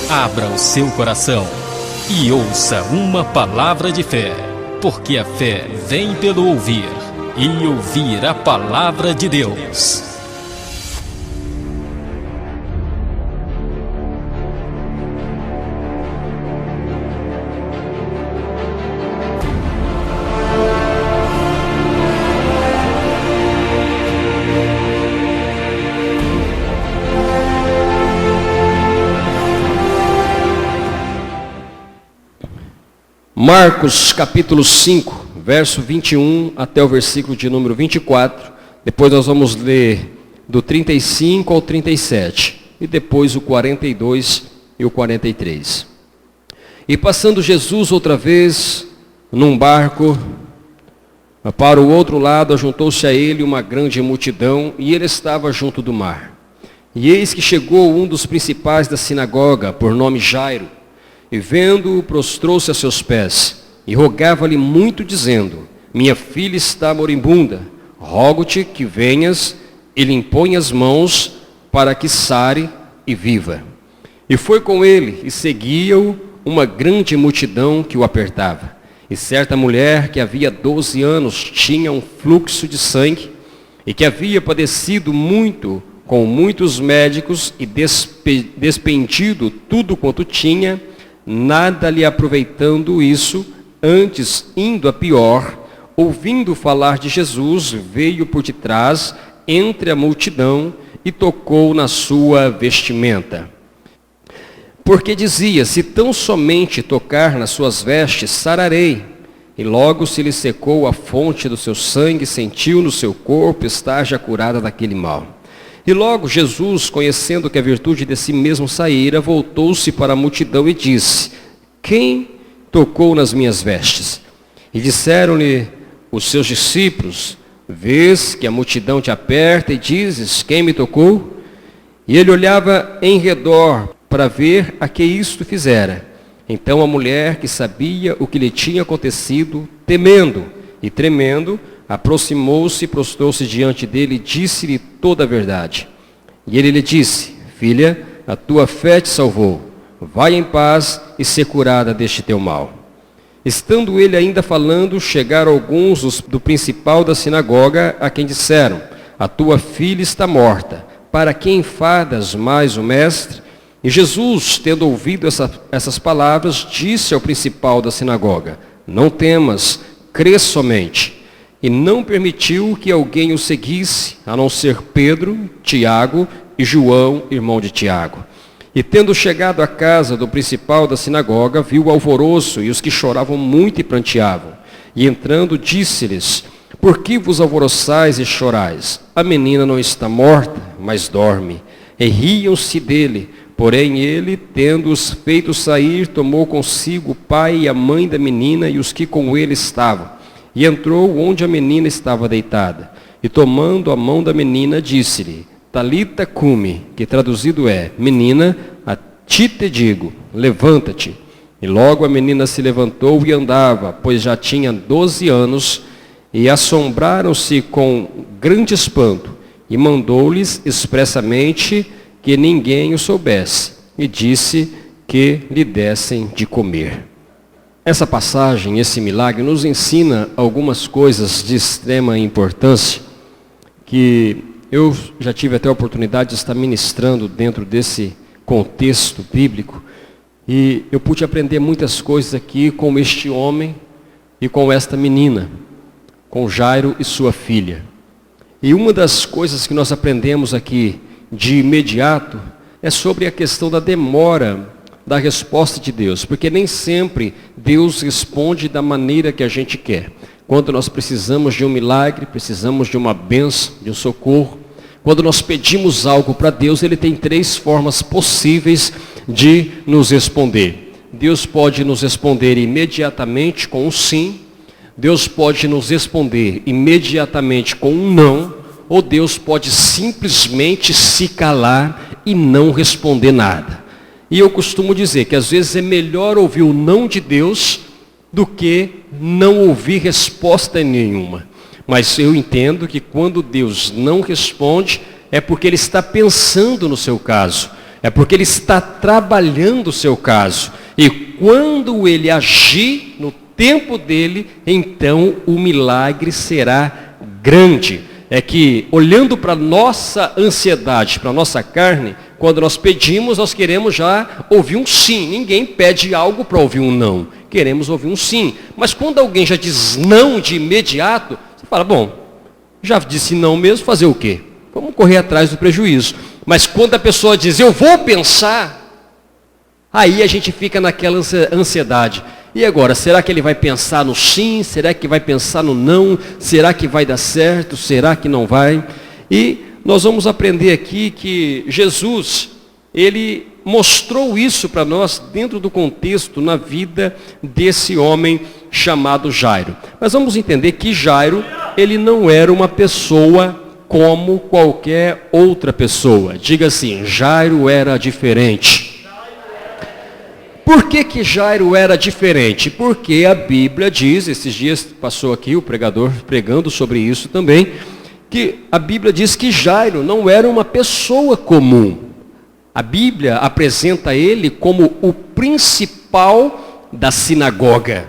Abra o seu coração e ouça uma palavra de fé, porque a fé vem pelo ouvir, e ouvir a palavra de Deus. Marcos capítulo 5, verso 21 até o versículo de número 24. Depois nós vamos ler do 35 ao 37. E depois o 42 e o 43. E passando Jesus outra vez num barco para o outro lado, ajuntou-se a ele uma grande multidão, e ele estava junto do mar. E eis que chegou um dos principais da sinagoga, por nome Jairo, e vendo-o, prostrou-se a seus pés, e rogava-lhe muito, dizendo: minha filha está moribunda, rogo-te que venhas e lhe impõe as mãos, para que sare e viva. E foi com ele, e seguia-o uma grande multidão que o apertava. E certa mulher que havia 12 anos tinha um fluxo de sangue, e que havia padecido muito com muitos médicos, e despendido tudo quanto tinha, nada lhe aproveitando isso, antes indo a pior, ouvindo falar de Jesus, veio por detrás, entre a multidão, e tocou na sua vestimenta. Porque dizia: se tão somente tocar nas suas vestes, sararei. E logo se lhe secou a fonte do seu sangue, sentiu no seu corpo estar já curada daquele mal. E logo Jesus, conhecendo que a virtude de si mesmo saíra, voltou-se para a multidão e disse: quem tocou nas minhas vestes? E disseram-lhe os seus discípulos: vês que a multidão te aperta e dizes: quem me tocou? E ele olhava em redor para ver a que isto fizera. Então a mulher, que sabia o que lhe tinha acontecido, temendo e tremendo, aproximou-se e prostrou-se diante dele e disse-lhe toda a verdade. E ele lhe disse: filha, a tua fé te salvou. Vai em paz e ser curada deste teu mal. Estando ele ainda falando, chegaram alguns do principal da sinagoga, a quem disseram: a tua filha está morta. Para que enfadas mais o mestre? E Jesus, tendo ouvido essas palavras, disse ao principal da sinagoga: não temas, crê somente. E não permitiu que alguém o seguisse, a não ser Pedro, Tiago e João, irmão de Tiago. E tendo chegado à casa do principal da sinagoga, viu o alvoroço e os que choravam muito e pranteavam. E entrando, disse-lhes: por que vos alvoroçais e chorais? A menina não está morta, mas dorme. E riam-se dele. Porém ele, tendo-os feito sair, tomou consigo o pai e a mãe da menina e os que com ele estavam. E entrou onde a menina estava deitada. E tomando a mão da menina, disse-lhe: Talita cumi, que traduzido é: menina, a ti te digo, levanta-te. E logo a menina se levantou e andava, pois já tinha 12 anos, e assombraram-se com grande espanto. E mandou-lhes expressamente que ninguém o soubesse, e disse que lhe dessem de comer. Essa passagem, esse milagre, nos ensina algumas coisas de extrema importância, que eu já tive até a oportunidade de estar ministrando dentro desse contexto bíblico, e eu pude aprender muitas coisas aqui com este homem e com esta menina, com Jairo e sua filha. E uma das coisas que nós aprendemos aqui de imediato é sobre a questão da demora da resposta de Deus, porque nem sempre Deus responde da maneira que a gente quer. Quando nós precisamos de um milagre, precisamos de uma bênção, de um socorro, quando nós pedimos algo para Deus, Ele tem 3 formas possíveis de nos responder. Deus pode nos responder imediatamente com um sim, Deus pode nos responder imediatamente com um não, ou Deus pode simplesmente se calar e não responder nada. E eu costumo dizer que às vezes é melhor ouvir o não de Deus do que não ouvir resposta nenhuma. Mas eu entendo que quando Deus não responde, é porque Ele está pensando no seu caso. É porque Ele está trabalhando o seu caso. E quando Ele agir no tempo dele, então o milagre será grande. É que, olhando para a nossa ansiedade, para a nossa carne, quando nós pedimos, nós queremos já ouvir um sim. Ninguém pede algo para ouvir um não. Queremos ouvir um sim. Mas quando alguém já diz não de imediato, você fala, bom, já disse não mesmo, fazer o quê? Vamos correr atrás do prejuízo. Mas quando a pessoa diz, eu vou pensar, aí a gente fica naquela ansiedade. E agora, será que ele vai pensar no sim? Será que vai pensar no não? Será que vai dar certo? Será que não vai? E nós vamos aprender aqui que Jesus, Ele mostrou isso para nós dentro do contexto, na vida desse homem chamado Jairo. Mas vamos entender que Jairo, ele não era uma pessoa como qualquer outra pessoa. Diga assim, Jairo era diferente. Por que Jairo era diferente? Porque a Bíblia diz, esses dias passou aqui o pregador pregando sobre isso também, que a Bíblia diz que Jairo não era uma pessoa comum. A Bíblia apresenta ele como o principal da sinagoga.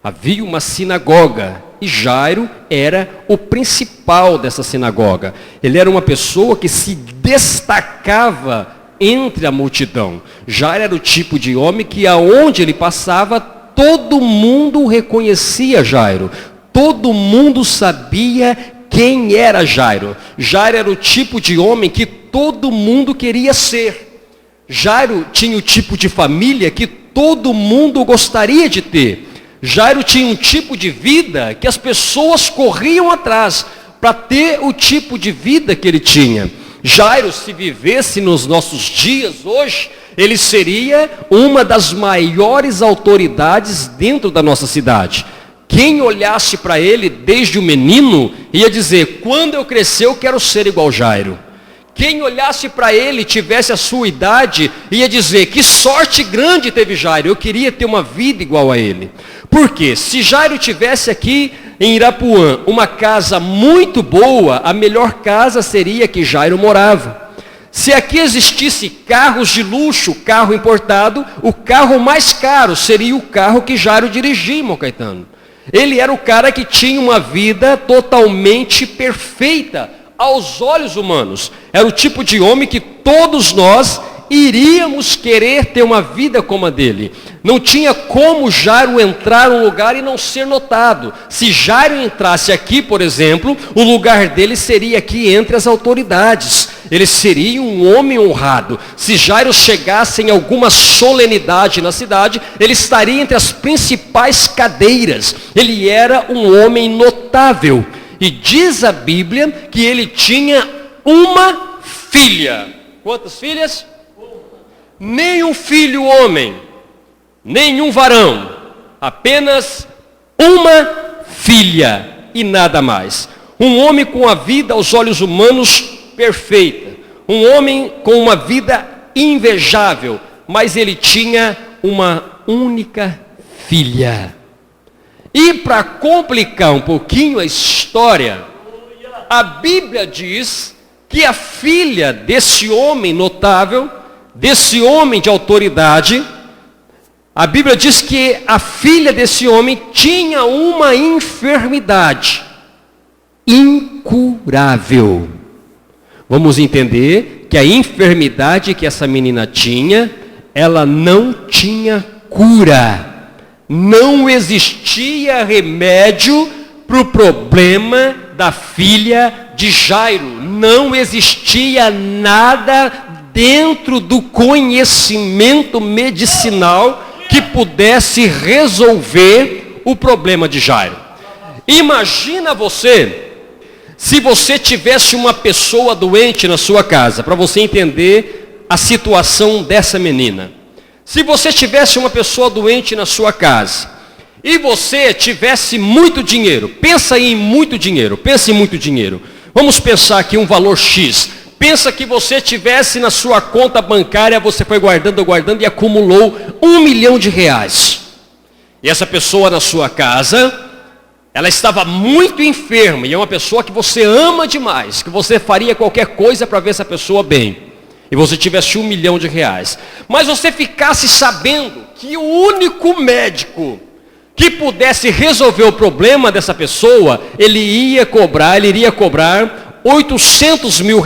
Havia uma sinagoga e Jairo era o principal dessa sinagoga. Ele era uma pessoa que se destacava entre a multidão. Jairo era o tipo de homem que aonde ele passava, todo mundo reconhecia Jairo. Todo mundo sabia quem era Jairo. Jairo era o tipo de homem que todo mundo queria ser. Jairo tinha o tipo de família que todo mundo gostaria de ter. Jairo tinha um tipo de vida que as pessoas corriam atrás para ter o tipo de vida que ele tinha. Jairo, se vivesse nos nossos dias hoje, ele seria uma das maiores autoridades dentro da nossa cidade. Quem olhasse para ele desde o menino, ia dizer, quando eu crescer eu quero ser igual Jairo. Quem olhasse para ele, tivesse a sua idade, ia dizer, que sorte grande teve Jairo, eu queria ter uma vida igual a ele. Por quê? Se Jairo tivesse aqui em Irapuã uma casa muito boa, a melhor casa seria que Jairo morava. Se aqui existisse carros de luxo, carro importado, o carro mais caro seria o carro que Jairo dirigia, irmão Caetano. Ele era o cara que tinha uma vida totalmente perfeita aos olhos humanos. Era o tipo de homem que todos nós iríamos querer ter uma vida como a dele. Não tinha como Jairo entrar num lugar e não ser notado. Se Jairo entrasse aqui, por exemplo, o lugar dele seria aqui entre as autoridades. Ele seria um homem honrado. Se Jairo chegasse em alguma solenidade na cidade, ele estaria entre as principais cadeiras. Ele era um homem notável. E diz a Bíblia que ele tinha uma filha. Quantas filhas? Nenhum filho homem, nenhum varão, apenas uma filha e nada mais. Um homem com a vida aos olhos humanos perfeita, um homem com uma vida invejável, mas ele tinha uma única filha. E para complicar um pouquinho a história, a Bíblia diz que a filha desse homem notável, desse homem de autoridade, a Bíblia diz que a filha desse homem tinha uma enfermidade incurável. Vamos entender que a enfermidade que essa menina tinha, ela não tinha cura. Não existia remédio para o problema da filha de Jairo. Não existia nada dentro do conhecimento medicinal que pudesse resolver o problema de Jairo. Imagina você, se você tivesse uma pessoa doente na sua casa, para você entender a situação dessa menina. Se você tivesse uma pessoa doente na sua casa, e você tivesse muito dinheiro, pensa em muito dinheiro, pense em muito dinheiro. Vamos pensar aqui um valor X. Pensa que você tivesse na sua conta bancária, você foi guardando e acumulou R$1 milhão. E essa pessoa na sua casa, ela estava muito enferma, e é uma pessoa que você ama demais, que você faria qualquer coisa para ver essa pessoa bem. e você tivesse R$1 milhão, mas você ficasse sabendo que o único médico que pudesse resolver o problema dessa pessoa, ele iria cobrar R$800 mil,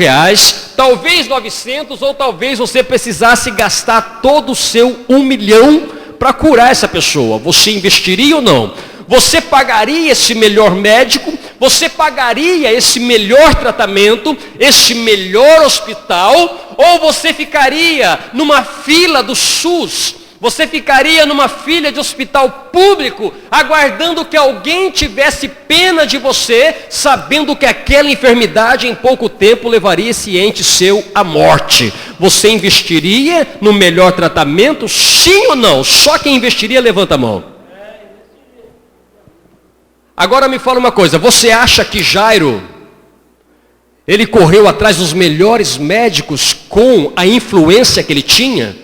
talvez 900, ou talvez você precisasse gastar todo o seu R$1 milhão para curar essa pessoa. Você investiria ou não? Você pagaria esse melhor médico? Você pagaria esse melhor tratamento, esse melhor hospital? Ou você ficaria numa fila do SUS? Você ficaria numa fila de hospital público, aguardando que alguém tivesse pena de você, sabendo que aquela enfermidade em pouco tempo levaria esse ente seu à morte? Você investiria no melhor tratamento, sim ou não? Só quem investiria, levanta a mão. Agora me fala uma coisa, você acha que Jairo, ele correu atrás dos melhores médicos com a influência que ele tinha?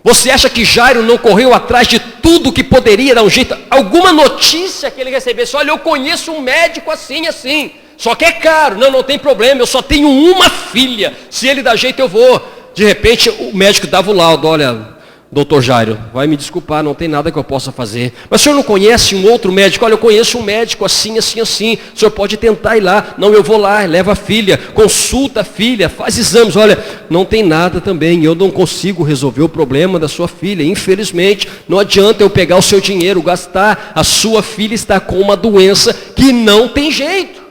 Você acha que Jairo não correu atrás de tudo que poderia dar um jeito? Alguma notícia que ele recebesse, olha, eu conheço um médico assim, assim, só que é caro, não tem problema, eu só tenho uma filha, se ele dá jeito eu vou. De repente o médico dava o laudo, olha, doutor Jairo, vai me desculpar, não tem nada que eu possa fazer. Mas o senhor não conhece um outro médico? Olha, eu conheço um médico assim, assim, assim. O senhor pode tentar ir lá. Não, eu vou lá, leva a filha, consulta a filha, faz exames. Olha, não tem nada também, eu não consigo resolver o problema da sua filha. Infelizmente, não adianta eu pegar o seu dinheiro, gastar. A sua filha está com uma doença que não tem jeito.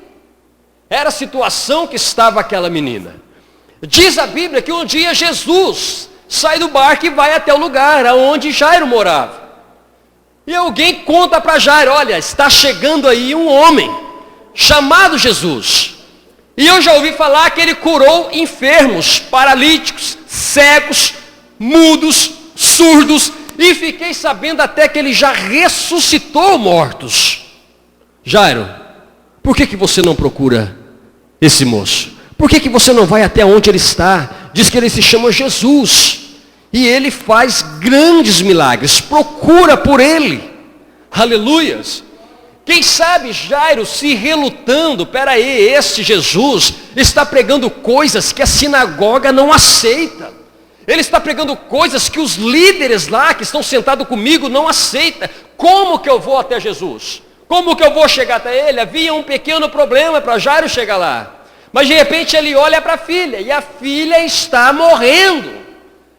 Era a situação que estava aquela menina. Diz a Bíblia que um dia Jesus sai do barco e vai até o lugar onde Jairo morava. E alguém conta para Jairo, olha, está chegando aí um homem, chamado Jesus. E eu já ouvi falar que ele curou enfermos, paralíticos, cegos, mudos, surdos, e fiquei sabendo até que ele já ressuscitou mortos. Jairo, por que você não procura esse moço? Por que você não vai até onde ele está? Diz que ele se chama Jesus. E ele faz grandes milagres. Procura por ele. Aleluias. Quem sabe Jairo se relutando. Peraí, este Jesus está pregando coisas que a sinagoga não aceita. Ele está pregando coisas que os líderes lá que estão sentados comigo não aceitam. Como que eu vou até Jesus? Como que eu vou chegar até ele? Havia um pequeno problema para Jairo chegar lá. Mas de repente ele olha para a filha, e a filha está morrendo.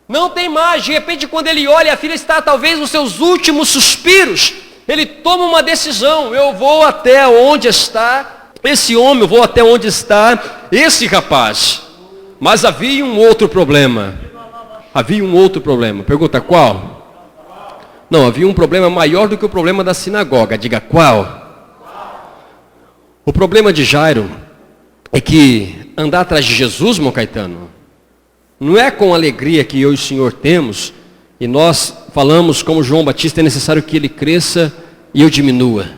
Não tem mais. De repente quando ele olha, a filha está talvez nos seus últimos suspiros. Ele toma uma decisão, eu vou até onde está esse homem, eu vou até onde está esse rapaz. Mas havia um outro problema. Havia um outro problema. Pergunta qual? Não, havia um problema maior do que o problema da sinagoga. Diga qual? O problema de Jairo é que andar atrás de Jesus, meu Caetano, não é com alegria que eu e o Senhor temos, e nós falamos como João Batista, é necessário que ele cresça e eu diminua.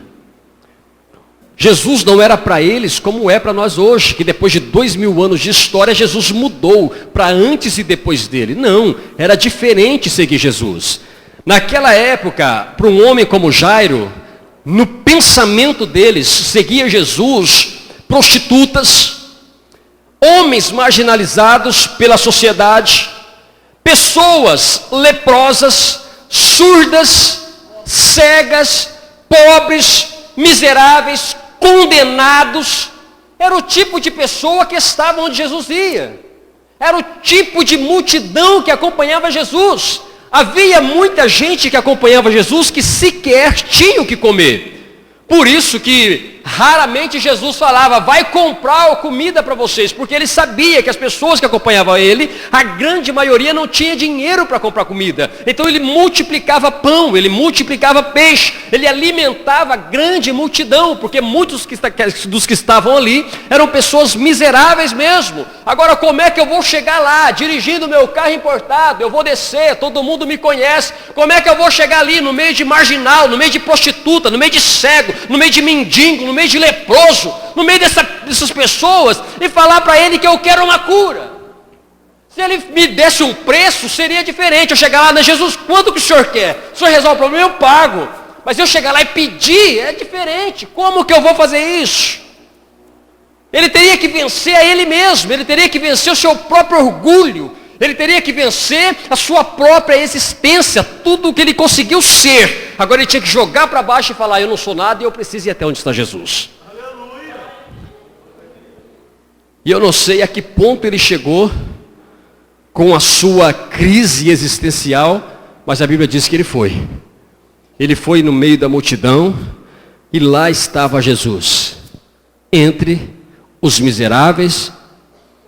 Jesus não era para eles como é para nós hoje, que depois de 2000 anos de história, Jesus mudou para antes e depois dele. Não, era diferente seguir Jesus. Naquela época, para um homem como Jairo, no pensamento deles, seguia Jesus prostitutas, homens marginalizados pela sociedade, pessoas leprosas, surdas, cegas, pobres, miseráveis, condenados. Era o tipo de pessoa que estava onde Jesus ia. Era o tipo de multidão que acompanhava Jesus. Havia muita gente que acompanhava Jesus que sequer tinha o que comer. Por isso que raramente Jesus falava, vai comprar comida para vocês, porque ele sabia que as pessoas que acompanhavam ele, a grande maioria não tinha dinheiro para comprar comida. Então ele multiplicava pão, ele multiplicava peixe, ele alimentava a grande multidão, porque muitos dos que estavam ali eram pessoas miseráveis mesmo. Agora como é que eu vou chegar lá, dirigindo meu carro importado, eu vou descer, todo mundo me conhece, como é que eu vou chegar ali no meio de marginal, no meio de prostituta, no meio de cego, no meio de mendigo, no meio de leproso, no meio dessas pessoas, e falar para ele que eu quero uma cura? Se ele me desse um preço, seria diferente. Eu chegar lá, Jesus, quanto que o senhor quer? O senhor resolve o problema, eu pago. Mas eu chegar lá e pedir, é diferente. Como que eu vou fazer isso? Ele teria que vencer a ele mesmo, ele teria que vencer o seu próprio orgulho. Ele teria que vencer a sua própria existência, tudo o que ele conseguiu ser. Agora ele tinha que jogar para baixo e falar, eu não sou nada e eu preciso ir até onde está Jesus. Aleluia. E eu não sei a que ponto ele chegou com a sua crise existencial, mas a Bíblia diz que ele foi. Ele foi no meio da multidão e lá estava Jesus, entre os miseráveis,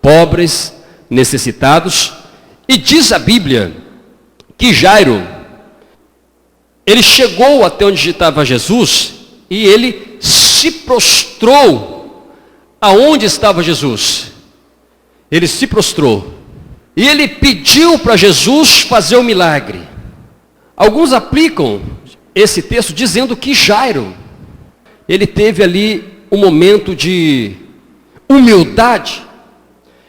pobres, necessitados. E diz a Bíblia que Jairo, ele chegou até onde estava Jesus e ele se prostrou aonde estava Jesus. Ele se prostrou e ele pediu para Jesus fazer o milagre. Alguns aplicam esse texto dizendo que Jairo, ele teve ali um momento de humildade.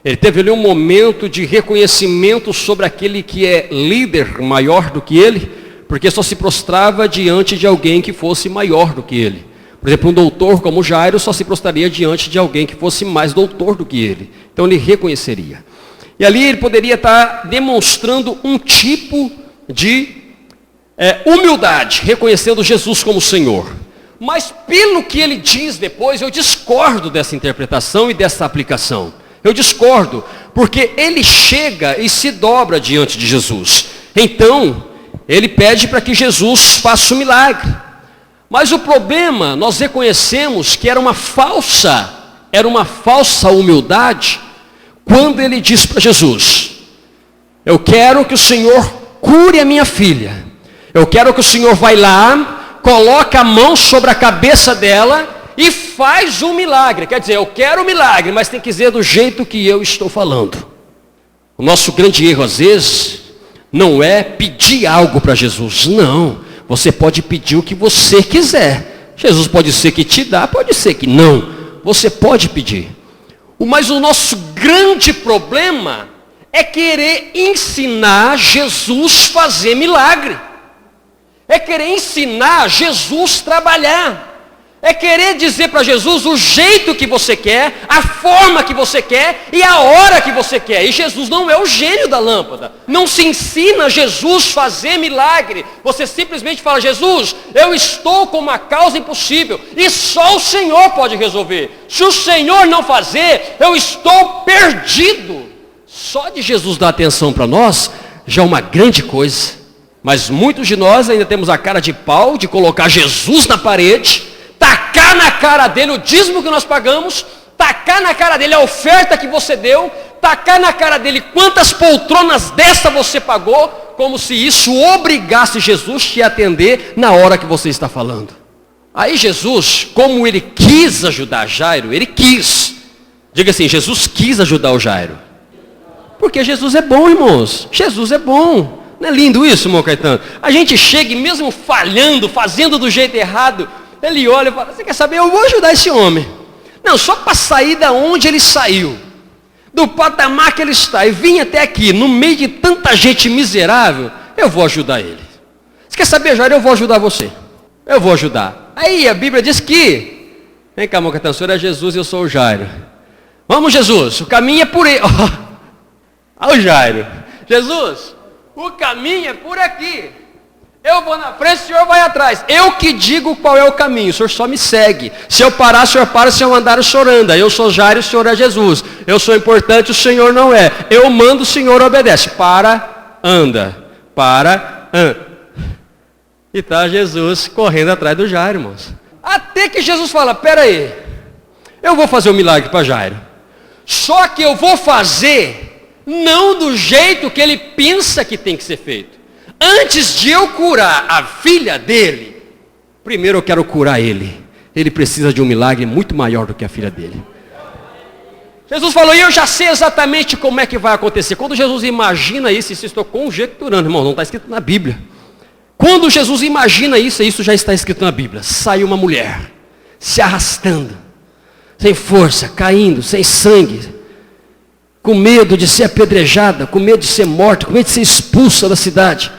Ele teve ali um momento de reconhecimento sobre aquele que é líder maior do que ele, porque só se prostrava diante de alguém que fosse maior do que ele. Por exemplo, um doutor como Jairo só se prostraria diante de alguém que fosse mais doutor do que ele. Então ele reconheceria. E ali ele poderia estar demonstrando um tipo de humildade, reconhecendo Jesus como Senhor. Mas pelo que ele diz depois, eu discordo dessa interpretação e dessa aplicação. Eu discordo, porque ele chega e se dobra diante de Jesus. Então, ele pede para que Jesus faça o milagre. Mas o problema, nós reconhecemos que era uma falsa humildade, quando ele diz para Jesus, eu quero que o Senhor cure a minha filha. Eu quero que o Senhor vai lá, coloque a mão sobre a cabeça dela e faz um milagre. Quer dizer, eu quero um milagre, mas tem que dizer do jeito que eu estou falando. O nosso grande erro, às vezes, não é pedir algo para Jesus. Não, você pode pedir o que você quiser. Jesus pode ser que te dá, pode ser que não. Você pode pedir. Mas o nosso grande problema é querer ensinar Jesus a fazer milagre. É querer ensinar Jesus a trabalhar. É querer dizer para Jesus o jeito que você quer, a forma que você quer e a hora que você quer. E Jesus não é o gênio da lâmpada. Não se ensina a Jesus a fazer milagre. Você simplesmente fala, Jesus, eu estou com uma causa impossível e só o Senhor pode resolver. Se o Senhor não fazer, eu estou perdido. Só de Jesus dar atenção para nós, já é uma grande coisa. Mas muitos de nós ainda temos a cara de pau de colocar Jesus na parede, tacar na cara dele o dízimo que nós pagamos, tacar na cara dele a oferta que você deu, tacar na cara dele quantas poltronas dessa você pagou, como se isso obrigasse Jesus a te atender na hora que você está falando. Aí Jesus, como ele quis ajudar Jairo, ele quis. Diga assim, Jesus quis ajudar o Jairo. Porque Jesus é bom, irmãos. Jesus é bom. Não é lindo isso, irmão Caetano? A gente chega e mesmo falhando, fazendo do jeito errado, ele olha e fala, você quer saber, eu vou ajudar esse homem. Não, só para sair da onde ele saiu, do patamar que ele está, e vir até aqui, no meio de tanta gente miserável, eu vou ajudar ele. Você quer saber, Jairo, eu vou ajudar você. Eu vou ajudar. Aí a Bíblia diz que, vem cá, irmão Caetano, o senhor é Jesus e eu sou o Jairo. Vamos, Jesus, o caminho é por aí. Olha o Jairo. Jesus, o caminho é por aqui. Eu vou na frente, o senhor vai atrás. Eu que digo qual é o caminho, o senhor só me segue. Se eu parar, o senhor para, se eu andar, o senhor anda. Eu sou Jairo, o senhor é Jesus. Eu sou importante, o senhor não é. Eu mando, o senhor obedece. Para, anda. Para, anda. E está Jesus correndo atrás do Jairo, irmãos. Até que Jesus fala, pera aí, eu vou fazer um milagre para Jairo. Só que eu vou fazer não do jeito que ele pensa que tem que ser feito. Antes de eu curar a filha dele, primeiro eu quero curar ele. Ele precisa de um milagre muito maior do que a filha dele. Jesus falou, e eu já sei exatamente como é que vai acontecer. Quando Jesus imagina isso estou conjecturando, irmão, não está escrito na Bíblia. Quando Jesus imagina isso já está escrito na Bíblia. Sai uma mulher, se arrastando, sem força, caindo, sem sangue, com medo de ser apedrejada, com medo de ser morta, com medo de ser expulsa da cidade.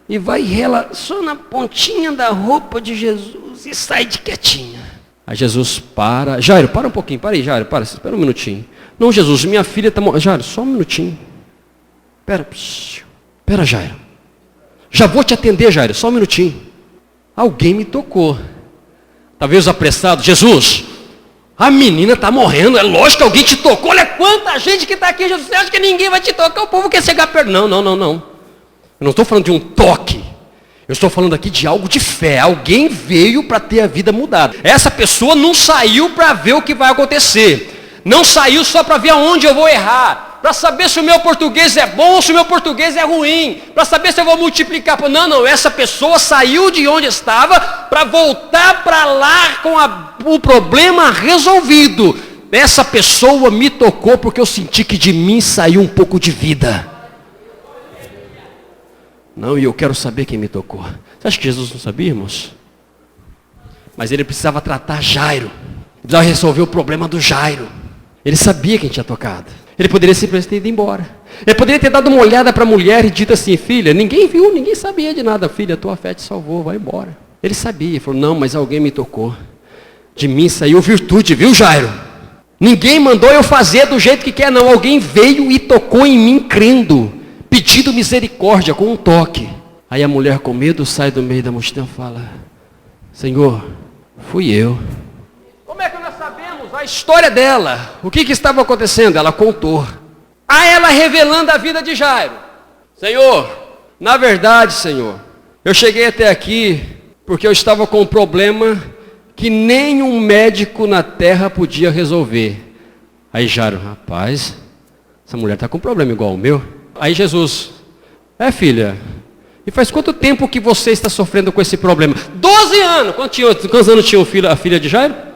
E vai ela só na pontinha da roupa de Jesus e sai de quietinha. Aí Jesus para. Jairo, para um pouquinho, para aí, Jairo, espera um minutinho. Não, Jesus, minha filha está morrendo. Jairo, só um minutinho. Pera, Jairo. Já vou te atender, Jairo, só um minutinho. Alguém me tocou. Talvez apressado. Jesus, a menina está morrendo, é lógico que alguém te tocou. Olha quanta gente que está aqui, Jesus. Você acha que ninguém vai te tocar? O povo quer chegar perto. Não. Eu não estou falando de um toque. Eu estou falando aqui de algo de fé. Alguém veio para ter a vida mudada. Essa pessoa não saiu para ver o que vai acontecer. Não saiu só para ver aonde eu vou errar. Para saber se o meu português é bom ou se o meu português é ruim. Para saber se eu vou multiplicar. Não. Essa pessoa saiu de onde estava para voltar para lá com o problema resolvido. Essa pessoa me tocou porque eu senti que de mim saiu um pouco de vida. Não, e eu quero saber quem me tocou. Você acha que Jesus não sabia, irmãos? Mas ele precisava tratar Jairo. Ele precisava resolver o problema do Jairo. Ele sabia quem tinha tocado. Ele poderia simplesmente ter ido embora. Ele poderia ter dado uma olhada para a mulher e dito assim: filha, ninguém viu, ninguém sabia de nada. Filha, tua fé te salvou, vai embora. Ele sabia, ele falou: não, mas alguém me tocou. De mim saiu virtude, viu, Jairo? Ninguém mandou eu fazer do jeito que quer, não. Alguém veio e tocou em mim crendo, pedindo misericórdia com um toque. Aí a mulher com medo sai do meio da multidão e fala: Senhor, fui eu. Como é que nós sabemos a história dela? O que estava acontecendo? Ela contou. A ela revelando a vida de Jairo. Senhor, na verdade, Senhor, eu cheguei até aqui porque eu estava com um problema que nenhum médico na terra podia resolver. Aí Jairo: rapaz, essa mulher está com um problema igual ao meu. Aí Jesus: filha, e faz quanto tempo que você está sofrendo com esse problema? 12 anos. Quantos anos tinha a filha de Jairo?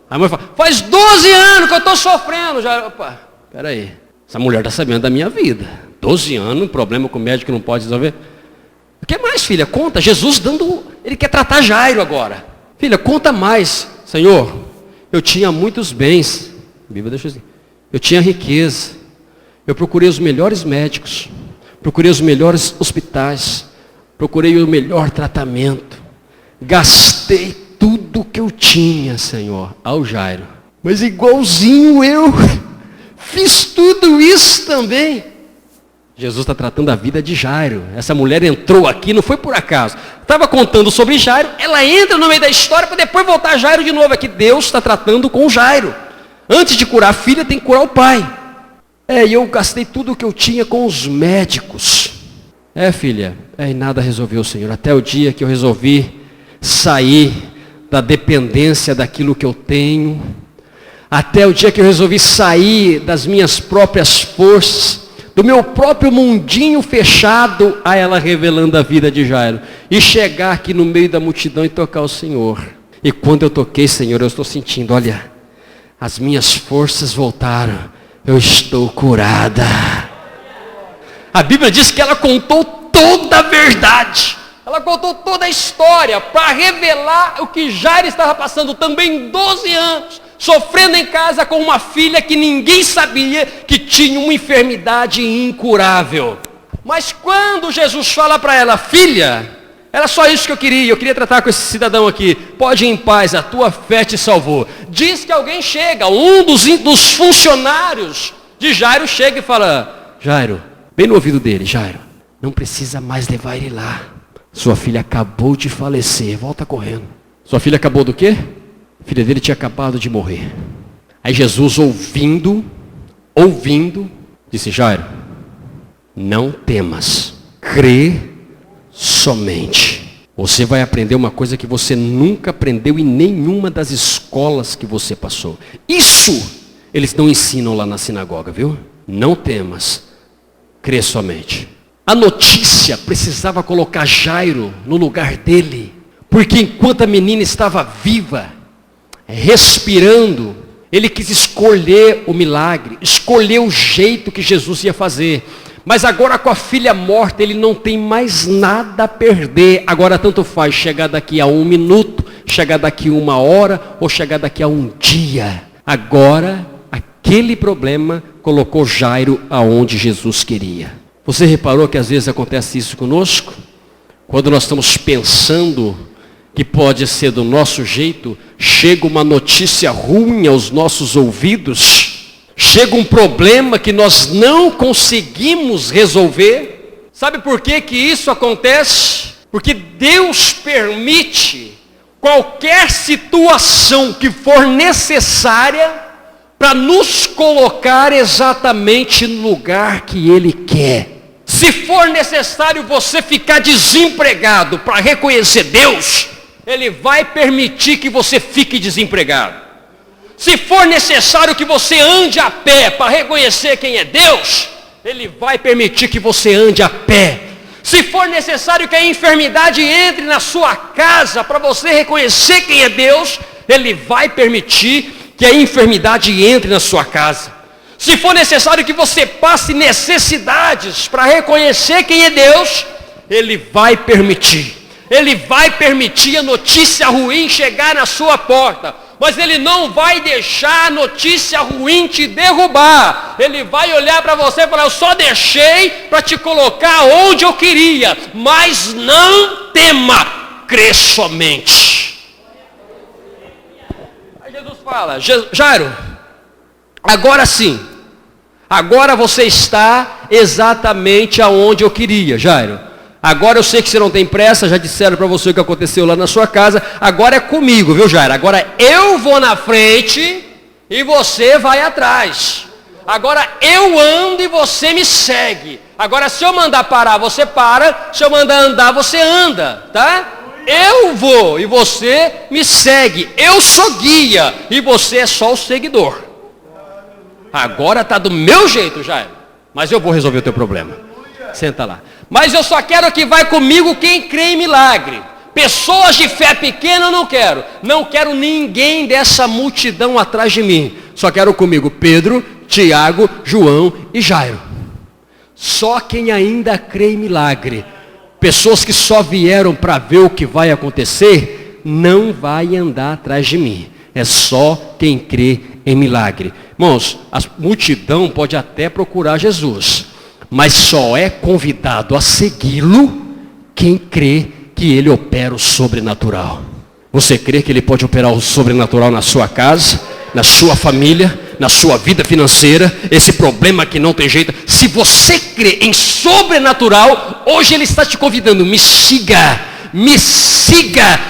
A mãe fala: faz 12 anos que eu estou sofrendo. Jairo: opa, peraí, essa mulher está sabendo da minha vida. 12 anos, um problema com o médico que não pode resolver. O que mais, filha? Conta. Jesus ele quer tratar Jairo agora. Filha, conta mais. Senhor, eu tinha muitos bens. A Bíblia deixa assim. Eu tinha riqueza. Eu procurei os melhores médicos. Procurei os melhores hospitais. Procurei o melhor tratamento. Gastei tudo que eu tinha, Senhor, ao Jairo. Mas igualzinho eu fiz tudo isso também. Jesus está tratando a vida de Jairo. Essa mulher entrou aqui, não foi por acaso. Estava contando sobre Jairo, ela entra no meio da história para depois voltar a Jairo de novo. Aqui Deus está tratando com Jairo. Antes de curar a filha, tem que curar o pai. E eu gastei tudo o que eu tinha com os médicos. Filha, e nada resolveu, Senhor. Até o dia que eu resolvi sair da dependência daquilo que eu tenho. Até o dia que eu resolvi sair das minhas próprias forças, do meu próprio mundinho fechado, a ela revelando a vida de Jairo. E chegar aqui no meio da multidão e tocar o Senhor. E quando eu toquei, Senhor, eu estou sentindo, olha, as minhas forças voltaram. Eu estou curada. A Bíblia diz que ela contou toda a verdade. Ela contou toda a história para revelar o que Jairo estava passando também 12 anos, sofrendo em casa com uma filha que ninguém sabia que tinha uma enfermidade incurável. Mas quando Jesus fala para ela: filha, era só isso que eu queria tratar com esse cidadão aqui, pode ir em paz, a tua fé te salvou. Diz que alguém chega, um dos funcionários de Jairo chega e fala: Jairo, bem no ouvido dele: Jairo, não precisa mais levar ele lá. Sua filha acabou de falecer, volta correndo. Sua filha acabou do quê? A filha dele tinha acabado de morrer. Aí Jesus, ouvindo, disse: Jairo, não temas, crê somente. Você vai aprender uma coisa que você nunca aprendeu em nenhuma das escolas que você passou. Isso eles não ensinam lá na sinagoga, viu? Não temas, crê somente. A notícia precisava colocar Jairo no lugar dele, porque enquanto a menina estava viva, respirando, ele quis escolher o milagre, escolher o jeito que Jesus ia fazer. Mas agora com a filha morta, ele não tem mais nada a perder. Agora tanto faz chegar daqui a 1 minuto, chegar daqui a 1 hora, ou chegar daqui a 1 dia. Agora, aquele problema colocou Jairo aonde Jesus queria. Você reparou que às vezes acontece isso conosco? Quando nós estamos pensando que pode ser do nosso jeito, chega uma notícia ruim aos nossos ouvidos, chega um problema que nós não conseguimos resolver. Sabe por que que isso acontece? Porque Deus permite qualquer situação que for necessária para nos colocar exatamente no lugar que Ele quer. Se for necessário você ficar desempregado para reconhecer Deus, Ele vai permitir que você fique desempregado. Se for necessário que você ande a pé para reconhecer quem é Deus, Ele vai permitir que você ande a pé. Se for necessário que a enfermidade entre na sua casa para você reconhecer quem é Deus, Ele vai permitir que a enfermidade entre na sua casa. Se for necessário que você passe necessidades para reconhecer quem é Deus, Ele vai permitir. Ele vai permitir a notícia ruim chegar na sua porta. Mas Ele não vai deixar a notícia ruim te derrubar. Ele vai olhar para você e falar: eu só deixei para te colocar onde eu queria. Mas não tema, crê somente. Aí Jesus fala: Jairo, agora sim, agora você está exatamente aonde eu queria, Jairo. Agora eu sei que você não tem pressa, já disseram para você o que aconteceu lá na sua casa. Agora é comigo, viu, Jairo? Agora eu vou na frente e você vai atrás. Agora eu ando e você me segue. Agora se eu mandar parar, você para. Se eu mandar andar, você anda, tá? Eu vou e você me segue. Eu sou guia e você é só o seguidor. Agora está do meu jeito, Jairo. Mas eu vou resolver o teu problema. Senta lá. Mas eu só quero que vai comigo quem crê em milagre. Pessoas de fé pequena eu não quero. Não quero ninguém dessa multidão atrás de mim. Só quero comigo Pedro, Tiago, João e Jairo. Só quem ainda crê em milagre. Pessoas que só vieram para ver o que vai acontecer, não vai andar atrás de mim. É só quem crê em milagre. Irmãos, a multidão pode até procurar Jesus, mas só é convidado a segui-lo quem crê que Ele opera o sobrenatural. Você crê que Ele pode operar o sobrenatural na sua casa, na sua família, na sua vida financeira, esse problema que não tem jeito? Se você crê em sobrenatural, hoje Ele está te convidando: me siga,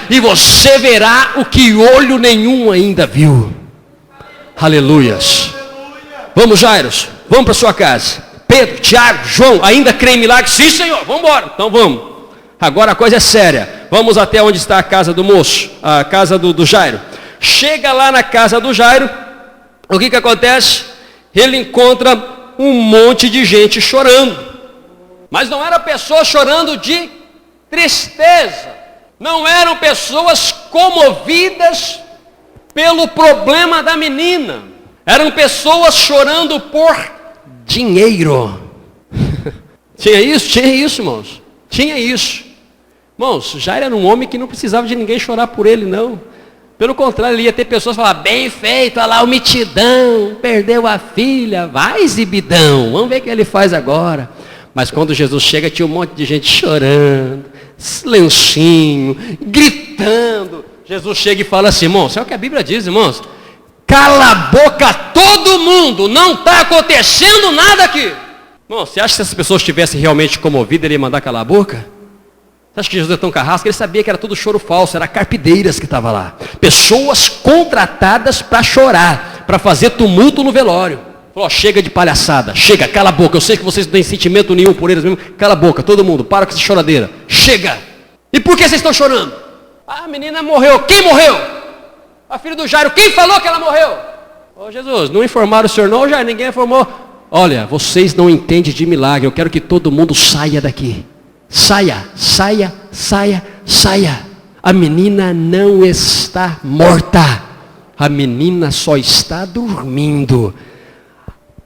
e você verá o que olho nenhum ainda viu. Aleluias. Vamos, Jairos, vamos para sua casa. Pedro, Tiago, João, ainda crê em milagres? Sim, Senhor, vamos embora. Então vamos. Agora a coisa é séria. Vamos até onde está a casa do moço, a casa do Jairo. Chega lá na casa do Jairo, o que acontece? Ele encontra um monte de gente chorando. Mas não eram pessoas chorando de tristeza. Não eram pessoas comovidas pelo problema da menina. Eram pessoas chorando por dinheiro. Tinha isso, irmãos. Tinha isso. Irmãos, Jairo era um homem que não precisava de ninguém chorar por ele, não. Pelo contrário, ele ia ter pessoas falar: bem feito, olha lá o mitidão, perdeu a filha, vai exibidão, vamos ver o que ele faz agora. Mas quando Jesus chega, tinha um monte de gente chorando, lencinho, gritando. Jesus chega e fala assim: irmãos, sabe o que a Bíblia diz, irmãos? Cala a boca todo mundo, não está acontecendo nada aqui. Irmão, você acha que se essas pessoas estivessem realmente comovidas, ele ia mandar calar a boca? Você acha que Jesus é tão carrasco? Ele sabia que era tudo choro falso, era carpideiras que estava lá. Pessoas contratadas para chorar, para fazer tumulto no velório. Falou: chega de palhaçada, chega, cala a boca. Eu sei que vocês não têm sentimento nenhum por eles mesmo. Cala a boca, todo mundo, para com essa choradeira. Chega! E por que vocês estão chorando? A menina morreu. Quem morreu? A filha do Jairo. Quem falou que ela morreu? Ô Jesus, não informaram o senhor não, Jairo? Ninguém informou. Olha, vocês não entendem de milagre. Eu quero que todo mundo saia daqui. Saia, saia, saia, saia. A menina não está morta. A menina só está dormindo.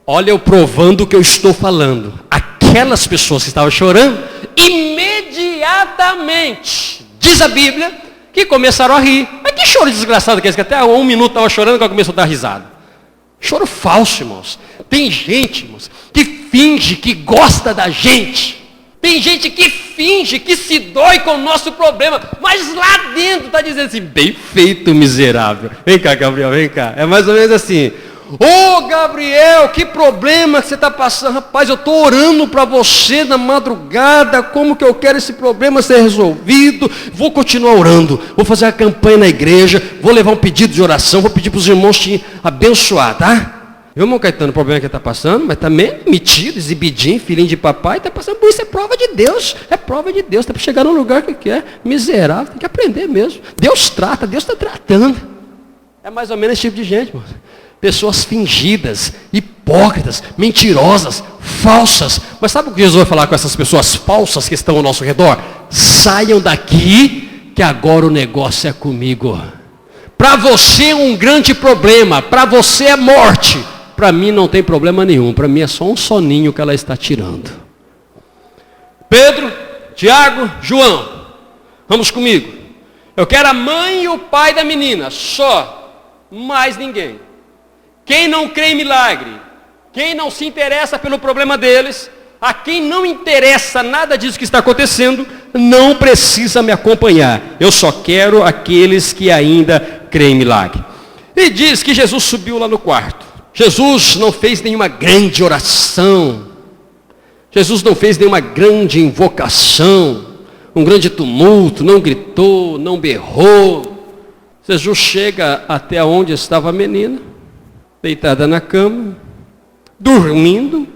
Olha eu provando o que eu estou falando. Aquelas pessoas que estavam chorando, imediatamente, diz a Bíblia, que começaram a rir. Mas que choro desgraçado que é esse? Que até 1 minuto estava chorando e começou a dar risada. Choro falso, irmãos. Tem gente, irmãos, que finge que gosta da gente. Tem gente que finge que se dói com o nosso problema, mas lá dentro está dizendo assim: bem feito, miserável. Vem cá, Gabriel, vem cá. É mais ou menos assim: Ô Gabriel, que problema que você está passando? Rapaz, eu estou orando para você na madrugada, como que eu quero esse problema ser resolvido? Vou continuar orando, vou fazer a campanha na igreja, vou levar um pedido de oração, vou pedir para os irmãos te abençoar, tá? Meu irmão Caetano, o problema que ele está passando, mas também metido, exibidinho, filhinho de papai, está passando por isso, é prova de Deus, está para chegar num lugar que quer, miserável, tem que aprender mesmo. Deus trata, Deus está tratando. É mais ou menos esse tipo de gente, irmão. Pessoas fingidas, hipócritas, mentirosas, falsas. Mas sabe o que Jesus vai falar com essas pessoas falsas que estão ao nosso redor? Saiam daqui, que agora o negócio é comigo. Para você é um grande problema, para você é morte. Para mim não tem problema nenhum, para mim é só um soninho que ela está tirando. Pedro, Tiago, João, vamos comigo. Eu quero a mãe e o pai da menina, só, mais ninguém. Quem não crê em milagre, quem não se interessa pelo problema deles, a quem não interessa nada disso que está acontecendo, não precisa me acompanhar. Eu só quero aqueles que ainda creem em milagre. E diz que Jesus subiu lá no quarto. Jesus não fez nenhuma grande oração. Jesus não fez nenhuma grande invocação, um grande tumulto, não gritou, não berrou. Jesus chega até onde estava a menina, deitada na cama, dormindo,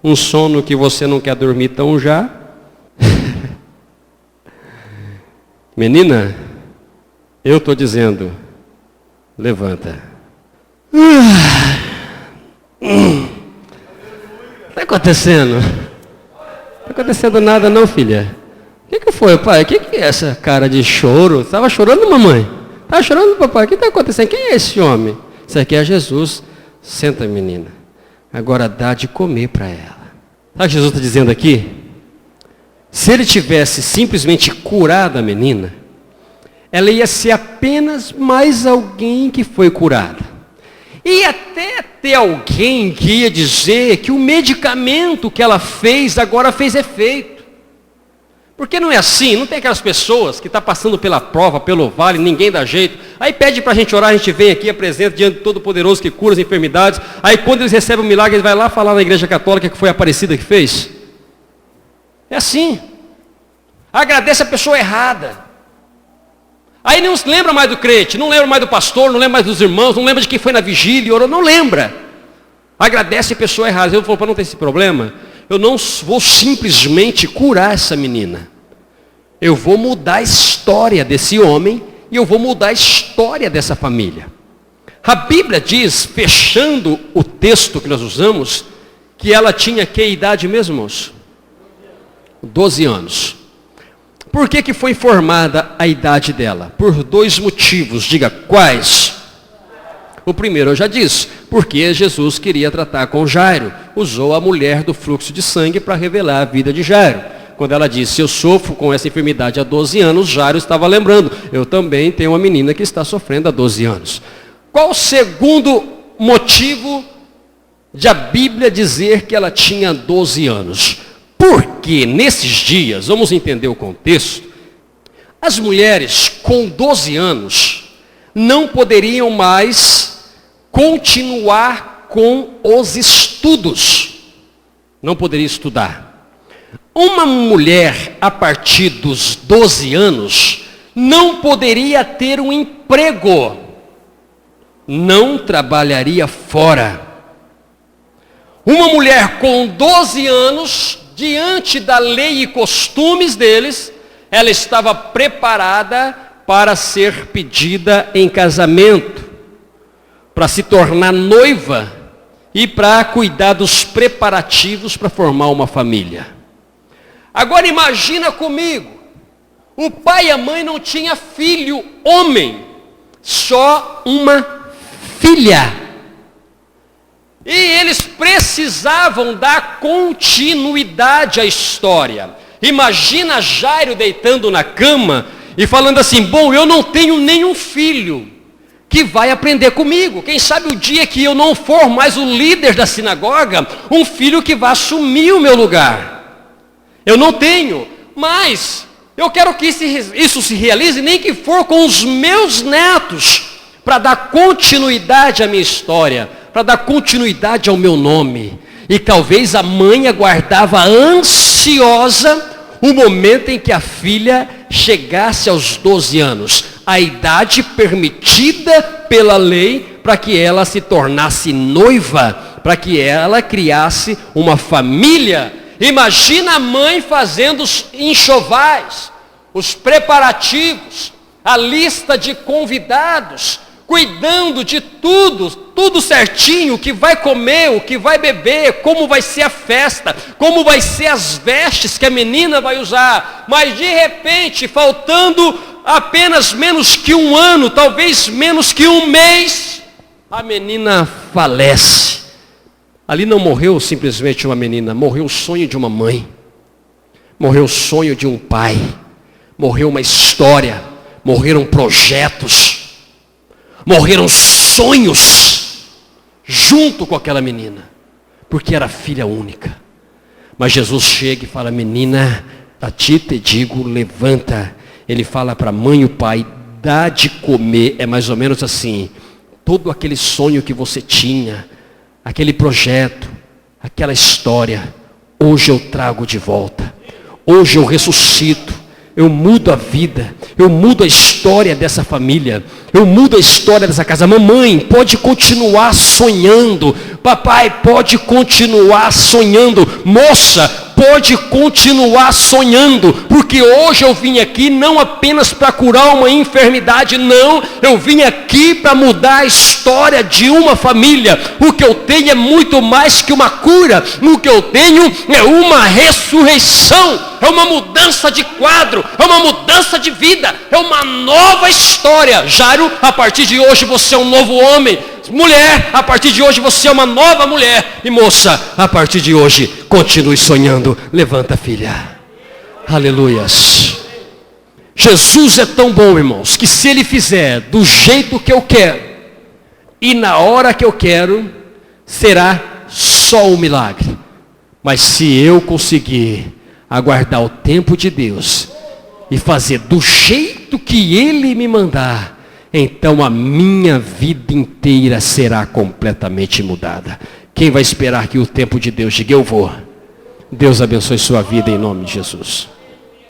um sono que você não quer dormir tão já. Menina, eu estou dizendo, levanta. Está acontecendo? Não está acontecendo nada não, filha. O que foi, pai? O que é essa cara de choro? Estava chorando, mamãe? Estava chorando, papai? O que está acontecendo? Quem é esse homem? Isso aqui é Jesus. Senta, menina. Agora dá de comer para ela. Sabe o que Jesus está dizendo aqui? Se ele tivesse simplesmente curado a menina, ela ia ser apenas mais alguém que foi curada. E até ter alguém que ia dizer que o medicamento que ela fez agora fez efeito. Porque não é assim, não tem aquelas pessoas que estão passando pela prova, pelo vale, ninguém dá jeito. Aí pede para a gente orar, a gente vem aqui, apresenta diante do Todo-Poderoso que cura as enfermidades. Aí quando eles recebem o milagre, eles vão lá falar na igreja católica que foi a Aparecida que fez. É assim. Agradece a pessoa errada. Aí não se lembra mais do crente, não lembra mais do pastor, não lembra mais dos irmãos, não lembra de quem foi na vigília, orou, não lembra. Agradece a pessoa errada. Eu falo, para não ter esse problema, eu não vou simplesmente curar essa menina. Eu vou mudar a história desse homem e eu vou mudar a história dessa família. A Bíblia diz, fechando o texto que nós usamos, que ela tinha que idade mesmo, moço? 12 anos. Por que foi informada a idade dela? Por dois motivos, diga quais? O primeiro eu já disse, porque Jesus queria tratar com Jairo, usou a mulher do fluxo de sangue para revelar a vida de Jairo. Quando ela disse, eu sofro com essa enfermidade há 12 anos, Jairo estava lembrando, eu também tenho uma menina que está sofrendo há 12 anos. Qual o segundo motivo de a Bíblia dizer que ela tinha 12 anos? Porque nesses dias, vamos entender o contexto, as mulheres com 12 anos não poderiam mais continuar com os estudos. Não poderia estudar. Uma mulher a partir dos 12 anos não poderia ter um emprego. Não trabalharia fora. Uma mulher com 12 anos, diante da lei e costumes deles, ela estava preparada para ser pedida em casamento, para se tornar noiva e para cuidar dos preparativos para formar uma família. Agora imagina comigo, o pai e a mãe não tinham filho homem, só uma filha. E eles precisavam dar continuidade à história. Imagina Jairo deitando na cama e falando assim, bom, eu não tenho nenhum filho que vai aprender comigo. Quem sabe o dia que eu não for mais o líder da sinagoga, um filho que vai assumir o meu lugar. Eu não tenho, mas eu quero que isso se realize, nem que for com os meus netos, para dar continuidade à minha história. para dar continuidade ao meu nome. E talvez a mãe aguardava ansiosa o momento em que a filha chegasse aos 12 anos, a idade permitida pela lei para que ela se tornasse noiva, para que ela criasse uma família. Imagina a mãe fazendo os enxovais, os preparativos, a lista de convidados, cuidando de tudo certinho, o que vai comer, o que vai beber, como vai ser a festa, como vai ser as vestes que a menina vai usar. Mas de repente, faltando apenas menos que um ano, talvez menos que um mês, a menina falece. Ali não morreu simplesmente uma menina, morreu o sonho de uma mãe, morreu o sonho de um pai, morreu uma história, morreram projetos, morreram sonhos junto com aquela menina, porque era filha única. Mas Jesus chega e fala: menina, a ti te digo, levanta. Ele fala para a mãe e o pai: dá de comer. É mais ou menos assim: todo aquele sonho que você tinha, aquele projeto, aquela história, hoje eu trago de volta. Hoje eu ressuscito, eu mudo a vida, eu mudo a história dessa família, eu mudo a história dessa casa. Mamãe, pode continuar sonhando. Papai, pode continuar sonhando. Moça, pode continuar sonhando, porque hoje eu vim aqui não apenas para curar uma enfermidade, não, eu vim aqui para mudar a história de uma família. O que eu tenho é muito mais que uma cura, o que eu tenho é uma ressurreição, é uma mudança de quadro, é uma mudança de vida, é uma nova história. Jairo, a partir de hoje você é um novo homem. Mulher, a partir de hoje você é uma nova mulher. E moça, a partir de hoje, continue sonhando. Levanta, filha. Aleluias. Jesus é tão bom, irmãos, que se Ele fizer do jeito que eu quero e na hora que eu quero, será só um milagre. Mas se eu conseguir aguardar o tempo de Deus e fazer do jeito que Ele me mandar, então a minha vida inteira será completamente mudada. Quem vai esperar que o tempo de Deus diga: eu vou. Deus abençoe sua vida em nome de Jesus.